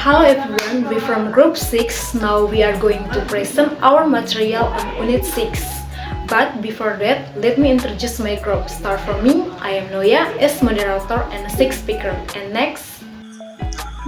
Hello everyone, we from Group 6. Now we are going to present our material on Unit 6. But before that, let me introduce my group. Start from me, I am Noya as moderator and sixth speaker. And next,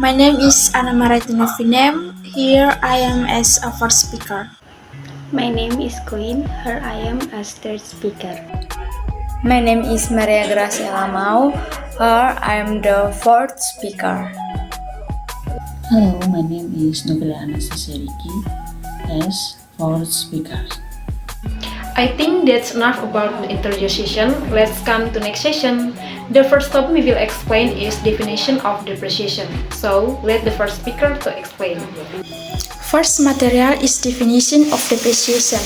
My name is Anna Maratina Vinem. Here I am as a first speaker. My name is Queen. Here I am as third speaker. My name is Maria Graciela Mau. Here I am the fourth speaker. Hello, my name is Nubila Anastasia Riki as fourth speaker. I think that's enough about the introduction. Let's come to next session. The first topic we will explain is definition of depreciation. So let the first speaker to explain. First material is definition of depreciation.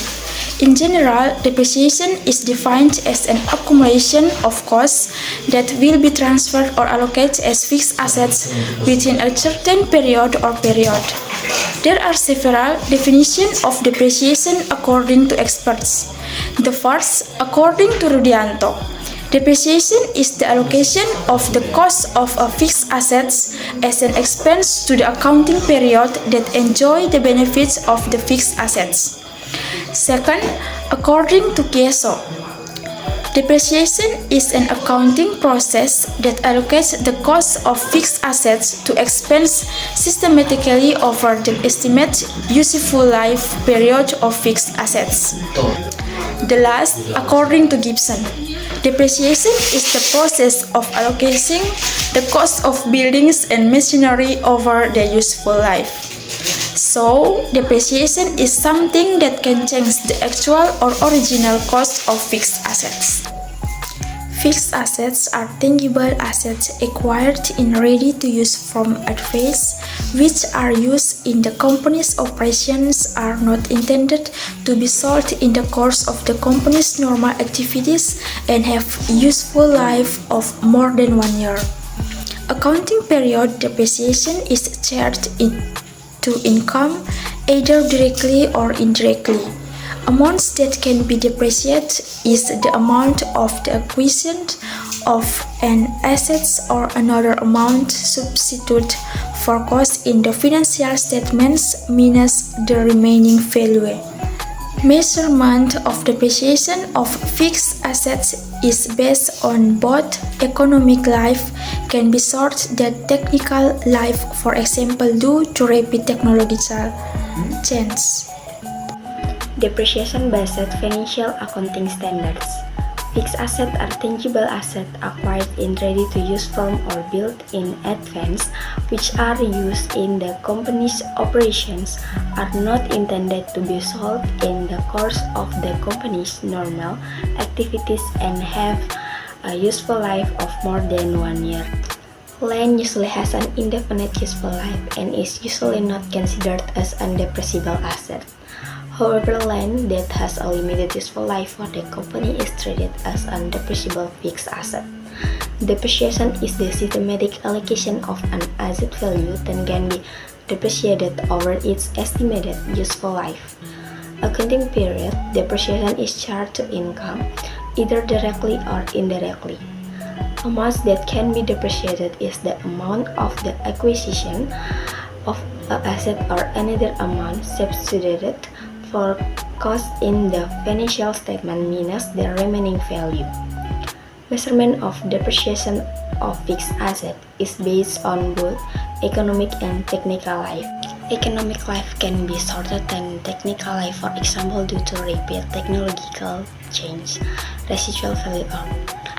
In general, depreciation is defined as an accumulation of costs that will be transferred or allocated as fixed assets within a certain period or period. There are several definitions of depreciation according to experts. The first, according to Rudianto, depreciation is the allocation of the cost of a fixed assets as an expense to the accounting period that enjoy the benefits of the fixed assets. Second, according to Kieso, depreciation is an accounting process that allocates the cost of fixed assets to expense systematically over the estimated useful life period of fixed assets. The last, according to Gibson, depreciation is the process of allocating the cost of buildings and machinery over their useful life. So, depreciation is something that can change the actual or original cost of fixed assets. Fixed assets are tangible assets acquired in ready-to-use form at phase, which are used in the company's operations, are not intended to be sold in the course of the company's normal activities, and have useful life of more than 1 year. Accounting period depreciation is charged to income either directly or indirectly. Amounts that can be depreciated is the amount of the acquisition of an asset or another amount substituted for cost in the financial statements minus the remaining value. Measurement of depreciation of fixed assets is based on both economic life, can be short than technical life, for example due to rapid technological change. Depreciation-based financial accounting standards. Fixed assets are tangible assets acquired in ready-to-use form or built in advance, which are used in the company's operations, are not intended to be sold in the course of the company's normal activities, and have a useful life of more than 1 year. Land usually has an indefinite useful life and is usually not considered as an depreciable asset. However, land that has a limited useful life for the company is treated as an depreciable fixed asset. Depreciation is the systematic allocation of an asset value that can be depreciated over its estimated useful life. Accounting period depreciation is charged to income, either directly or indirectly. Amounts that can be depreciated is the amount of the acquisition of an asset or another amount substituted for cost in the financial statement minus the remaining value. Measurement of depreciation of fixed asset is based on both economic and technical life. Economic life can be shorter than technical life, for example due to rapid technological change.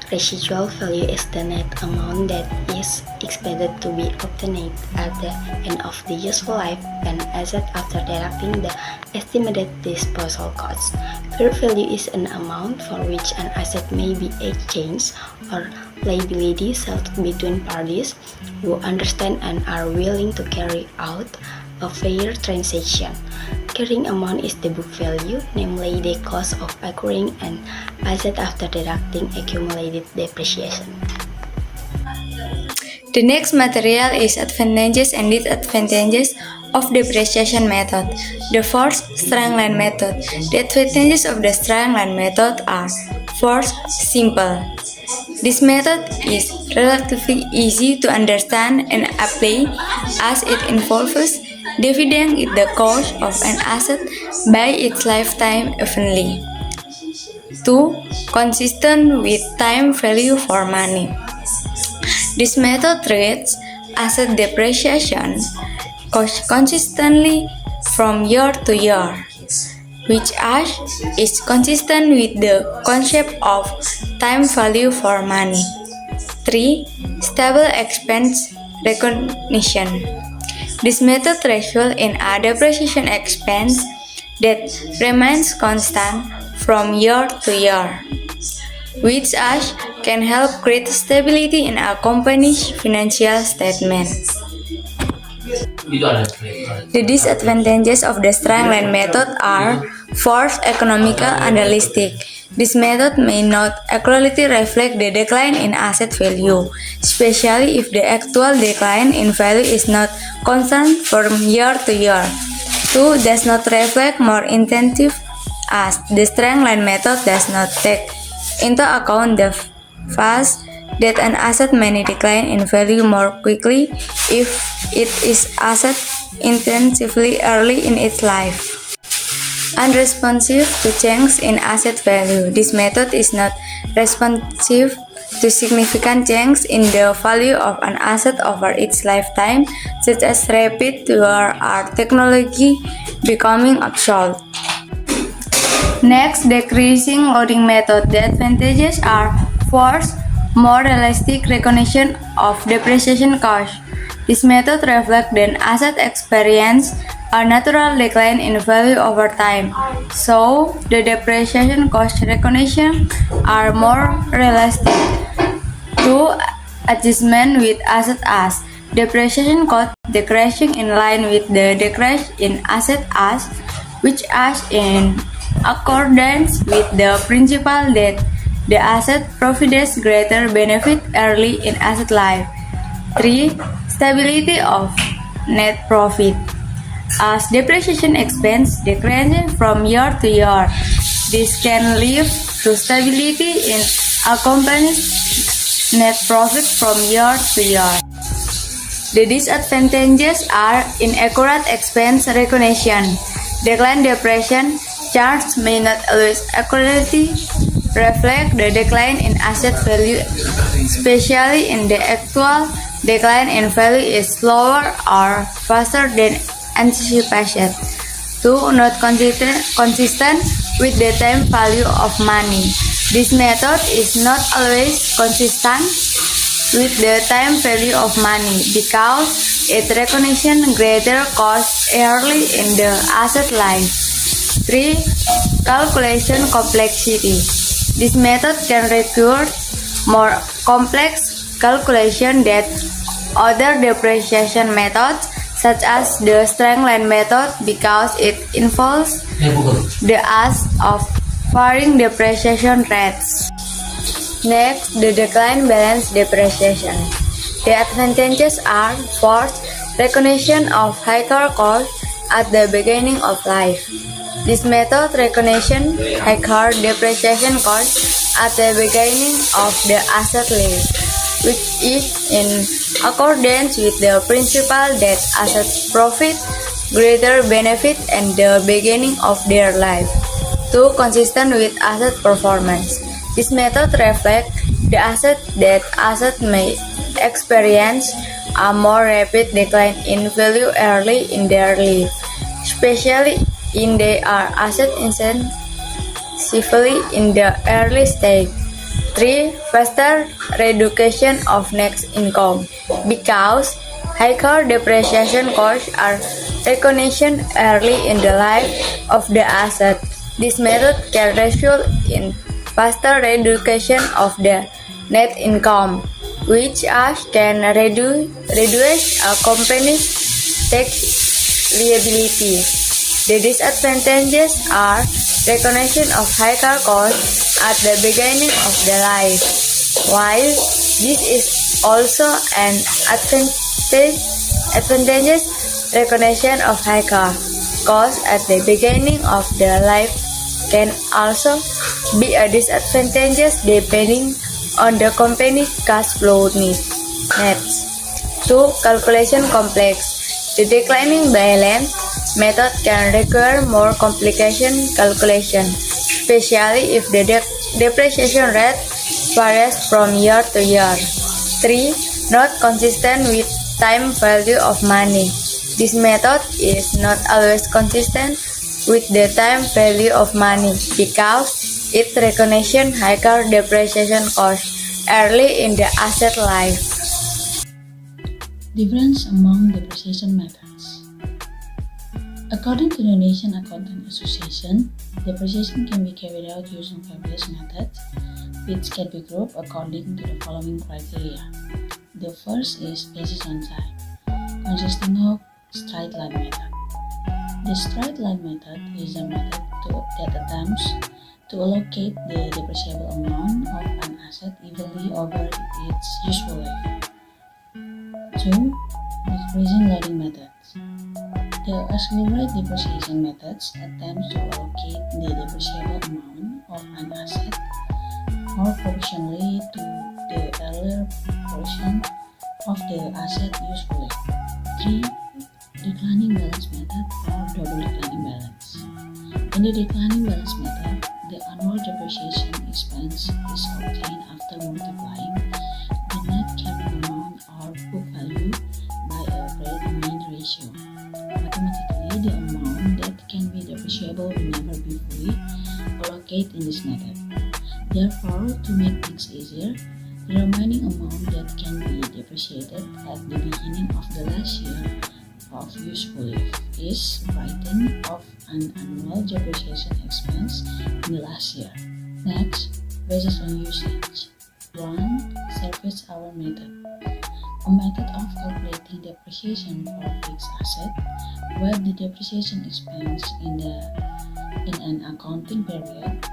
Residual value is the net amount that is expected to be obtained at the end of the useful life an asset after deducting the estimated disposal costs. Fair value is an amount for which an asset may be exchanged or liability sold between parties who understand and are willing to carry out a fair transaction. Carrying amount is the book value, namely the cost of acquiring an asset after deducting accumulated depreciation. The next material is advantages and disadvantages of depreciation method. The first, straight line method. The advantages of the straight line method are: first, simple. This method is relatively easy to understand and apply as it involves dividing the cost of an asset by its lifetime evenly. 2. Consistent with time value for money. This method treats asset depreciation cost consistently from year to year, which is consistent with the concept of time value for money. 3. Stable expense recognition. This method results in a depreciation expense that remains constant from year to year, which can help create stability in a company's financial statement. The disadvantages of the straight-line method are: first, economical unrealistic. This method may not accurately reflect the decline in asset value, especially if the actual decline in value is not constant from year to year. 2. Does not reflect more intensive, as the straight-line method does not take into account the fact that an asset may decline in value more quickly if it is asset intensively early in its life. Unresponsive to change in asset value. This method is not responsive to significant change in the value of an asset over its lifetime, such as rapid wear or technology becoming obsolete. Next, decreasing loading method. The advantages are: first, more realistic recognition of depreciation cost. This method reflects an asset experience a natural decline in value over time, so the depreciation cost recognition are more realistic. 2. Adjustment with asset as depreciation cost decreasing in line with the decrease in asset as, which is in accordance with the principle that the asset provides greater benefit early in asset life. 3. Stability of net profit. As depreciation expense decreases from year to year, this can lead to stability in a company's net profit from year to year. The disadvantages are inaccurate expense recognition. Decline depreciation charts may not always accurately reflect the decline in asset value, especially in the actual decline in value is slower or faster than anticipated. 2. Not consistent with the time value of money. This method is not always consistent with the time value of money because it recognizes greater cost early in the asset life. 3. Calculation complexity. This method can require more complex calculation than other depreciation methods, such as the straight-line method, because it involves the ask of varying depreciation rates. Next, the decline balance depreciation. The advantages are: first, recognition of higher cost at the beginning of life. This method recognizes higher depreciation cost at the beginning of the asset life, which is in accordance with the principle that assets provide greater benefit at the beginning of their life. 2. Consistent with asset performance. This method reflects the that asset may experience a more rapid decline in value early in their life, especially in they are asset intensively in the early stage. 3. Faster reduction of net income. Because higher depreciation costs are recognized early in the life of the asset, this method can result in faster reduction of the net income, which can reduce a company's tax liability. The disadvantages are recognition of higher costs at the beginning of the life, while this is also an advantageous recognition of higher costs at the beginning of the life can also be a disadvantage depending on the company's cash flow needs. 2. Calculation complex. The declining balance method can require more complication calculation, especially if the depreciation rate varies from year to year. 3. Not consistent with time value of money. This method is not always consistent with the time value of money because it recognition higher depreciation cost early in the asset life. Difference among depreciation methods. According to the Indonesian Accountant Association, depreciation can be carried out using various methods, which can be grouped according to the following criteria. The first is basis on time, consisting of straight line method. The straight line method is a method that attempts to allocate the depreciable amount of an asset evenly over its useful life. 2. Decreasing loading methods. The accelerated depreciation methods attempts to allocate the depreciable amount of an asset more proportionally to the earlier portion of the asset useful life. 3. Declining balance method or double declining balance. In the declining balance method, the annual depreciation expense is obtained after multiplying the net carrying amount or book value by a rate-mean ratio. Mathematically, the amount that can be depreciable will never be fully allocated in this method. Therefore, to make things easier, the remaining amount that can be depreciated at the beginning of the last year of useful life is written off an annual depreciation expense in the last year. Next, basis on usage. 1. Service hour method. A method of calculating depreciation for fixed asset, where the depreciation expense in an accounting period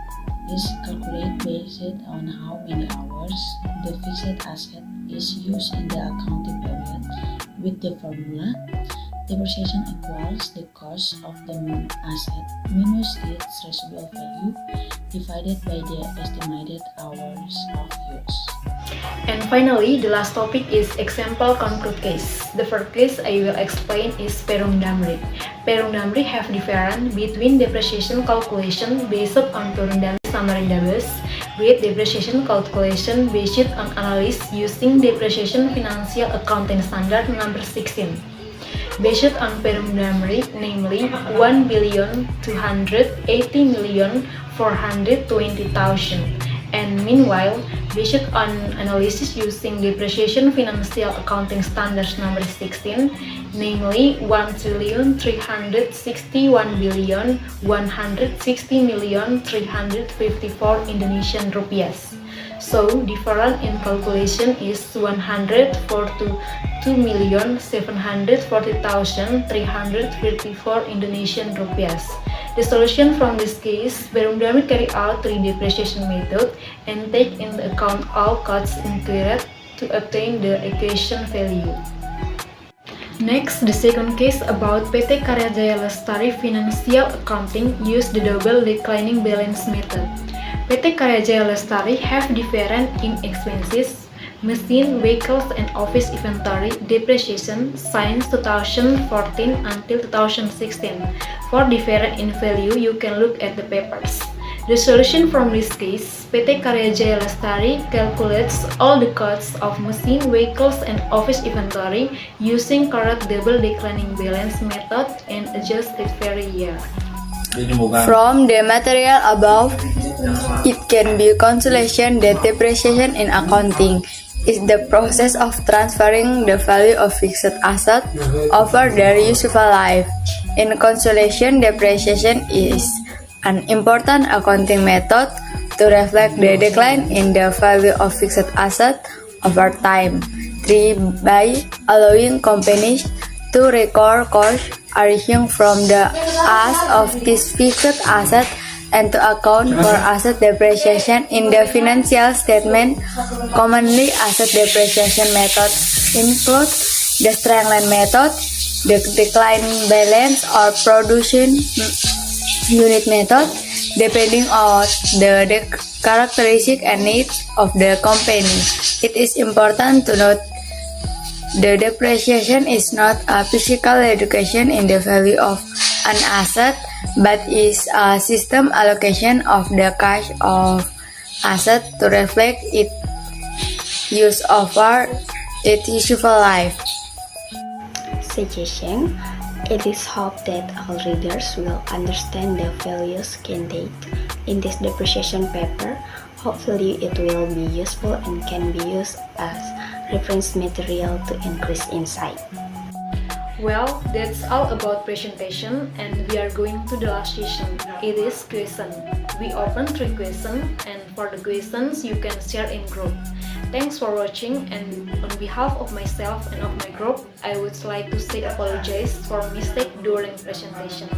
is calculated based on how many hours the fixed asset is used in the accounting period with the formula depreciation equals the cost of the asset minus its residual value divided by the estimated hours of use. And finally, the last topic is example concrete case. The first case I will explain is Perum Damri. Perum Damri have difference between depreciation calculation based on Perum Damri Samarinda base with depreciation calculation based on analysis using depreciation financial accounting standard number 16. Based on Perum Damri, namely 1,280,420,000, and meanwhile, based on analysis using depreciation financial accounting standards number 16, namely 1,361,160,354 Indonesian rupiahs. So, difference in calculation is 142,740,334 Indonesian rupiahs. The solution from this case, Perum Damri carry out 3 depreciation method and take into account all costs incurred to obtain the equation value. Next, the second case about PT Karya Jaya Lestari Financial Accounting use the double declining balance method. PT Karya Jaya Lestari have different in expenses, machine, vehicles, and office inventory depreciation since 2014 until 2016. For different in value, you can look at the papers. The solution from this case, PT Karya Jaya Lestari calculates all the costs of machine, vehicles, and office inventory using correct double declining balance method and adjust it every year. From the material above, it can be consolation that depreciation in accounting is the process of transferring the value of fixed asset over their useful life. In consolation, depreciation is an important accounting method to reflect the decline in the value of fixed asset over time. 3. By allowing companies to record costs arising from the use of this fixed asset and to account for asset depreciation in the financial statement. Commonly, asset depreciation methods include the straight line method, the declining balance or production unit method, depending on the characteristic and needs of the company. It is important to note the depreciation is not a physical education in the value of an asset, but is a system allocation of the cash of asset to reflect its use over its useful life. Suggestion: it is hoped that all readers will understand the values contained in this depreciation paper. Hopefully it will be useful and can be used as reference material to increase insight. Well, that's all about presentation, and we are going to the last session. It is question. We open 3 questions, and for the questions you can share in group. Thanks for watching, and on behalf of myself and of my group, I would like to say apologize for mistake during presentation.